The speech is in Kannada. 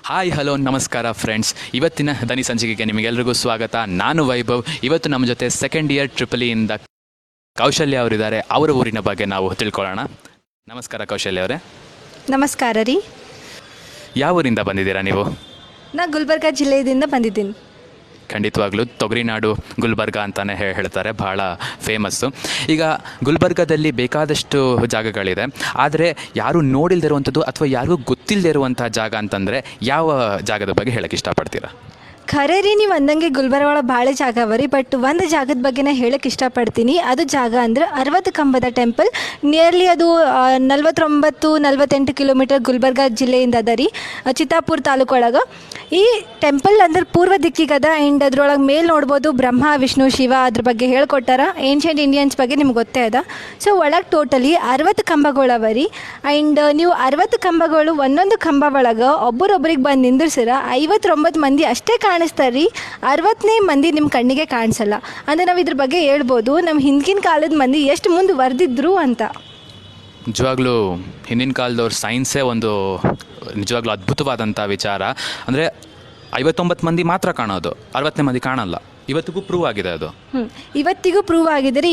ಹಾಯ್ ಹಲೋ ನಮಸ್ಕಾರ ಫ್ರೆಂಡ್ಸ್. ಇವತ್ತಿನ ದನಿ ಸಂಚಿಕೆಗೆ ನಿಮಗೆಲ್ಲರಿಗೂ ಸ್ವಾಗತ. ನಾನು ವೈಭವ್. ಇವತ್ತು ನಮ್ಮ ಜೊತೆ ಸೆಕೆಂಡ್ ಇಯರ್ ಟ್ರಿಪಲ್ ಇಂದ ಕೌಶಲ್ಯ ಅವರಿದ್ದಾರೆ. ಅವರ ಊರಿನ ಬಗ್ಗೆ ನಾವು ತಿಳ್ಕೊಳ್ಳೋಣ. ನಮಸ್ಕಾರ ಕೌಶಲ್ಯ ಅವರೇ. ನಮಸ್ಕಾರ ರೀ. ಯಾವ ಊರಿಂದ ಬಂದಿದ್ದೀರಾ ನೀವು? ನಾ ಗುಲ್ಬರ್ಗ ಜಿಲ್ಲೆಯಿಂದ ಬಂದಿದ್ದೀನಿ. ಖಂಡಿತವಾಗ್ಲೂ ತೊಗರಿನಾಡು ಗುಲ್ಬರ್ಗ ಅಂತಲೇ ಹೇಳ್ತಾರೆ, ಭಾಳ ಫೇಮಸ್ಸು. ಈಗ ಗುಲ್ಬರ್ಗದಲ್ಲಿ ಬೇಕಾದಷ್ಟು ಜಾಗಗಳಿದೆ, ಆದರೆ ಯಾರೂ ನೋಡಿಲ್ದಿರುವಂಥದ್ದು ಅಥವಾ ಯಾರಿಗೂ ಗೊತ್ತಿಲ್ಲದೆ ಇರುವಂಥ ಜಾಗ ಅಂತಂದರೆ ಯಾವ ಜಾಗದ ಬಗ್ಗೆ ಹೇಳೋಕ್ಕೆ ಇಷ್ಟಪಡ್ತೀರಾ? ಖರೆ ರೀ, ನೀವು ಅಂದಂಗೆ ಗುಲ್ಬರ್ಗ ಒಳಗೆ ಭಾಳ ಜಾಗ ಅವ ರೀ. ಬಟ್ ಒಂದು ಜಾಗದ ಬಗ್ಗೆ ನಾ ಹೇಳಕ್ಕೆ ಇಷ್ಟಪಡ್ತೀನಿ. ಅದು ಜಾಗ ಅಂದ್ರೆ 60 ಕಂಬದ ಟೆಂಪಲ್. ನಿಯರ್ಲಿ ಅದು 49-48 ಕಿಲೋಮೀಟರ್ ಗುಲ್ಬರ್ಗ ಜಿಲ್ಲೆಯಿಂದ ಅದ ರೀ, ಚಿತ್ತಾಪುರ ತಾಲೂಕು ಒಳಗೆ. ಈ ಟೆಂಪಲ್ ಅಂದ್ರೆ ಪೂರ್ವ ದಿಕ್ಕಿಗದ. ಆ್ಯಂಡ್ ಅದ್ರೊಳಗೆ ಮೇಲೆ ನೋಡ್ಬೋದು ಬ್ರಹ್ಮ ವಿಷ್ಣು ಶಿವ ಅದ್ರ ಬಗ್ಗೆ ಹೇಳ್ಕೊಟ್ಟಾರ. ಏನ್ಷಿಯಂಟ್ ಇಂಡಿಯನ್ಸ್ ಬಗ್ಗೆ ನಿಮ್ಗೆ ಗೊತ್ತೇ ಅದ. ಸೊ ಒಳಗೆ ಟೋಟಲಿ 60 ಕಂಬಗಳವ ರೀ. ಆ್ಯಂಡ್ ನೀವು 60 ಕಂಬಗಳು ಒಂದೊಂದು ಕಂಬ ಒಳಗೆ ಒಬ್ಬರೊಬ್ರಿಗೆ ಬಂದು ನಿಂದಿರ್ಸಿರ 59 ಮಂದಿ ಅಷ್ಟೇ ಕಾಣಿಸ್ತಾರೆ ರೀ. 60ನೇ ಮಂದಿ ನಿಮ್ಮ ಕಣ್ಣಿಗೆ ಕಾಣಿಸಲ್ಲ. ಅಂದರೆ ನಾವು ಇದ್ರ ಬಗ್ಗೆ ಹೇಳ್ಬೋದು, ನಮ್ಮ ಹಿಂದಿನ ಕಾಲದ ಮಂದಿ ಎಷ್ಟು ಮುಂದುವರೆದಿದ್ರು ಅಂತ. ನಿಜವಾಗ್ಲೂ ಹಿಂದಿನ ಕಾಲದವ್ರ ಸೈನ್ಸೇ ಒಂದು ನಿಜವಾಗ್ಲೂ ಅದ್ಭುತವಾದಂಥ ವಿಚಾರ. ಅಂದರೆ 59 ಮಂದಿ ಮಾತ್ರ ಕಾಣೋದು, 60ನೇ ಮಂದಿ ಕಾಣಲ್ಲ. ಇವತ್ತಿಗೂ ಪ್ರೂವ್ ಆಗಿದೆ ಅದು. ಇವತ್ತಿಗೂ ಪ್ರೂವ್ ಆಗಿದೆ ರೀ.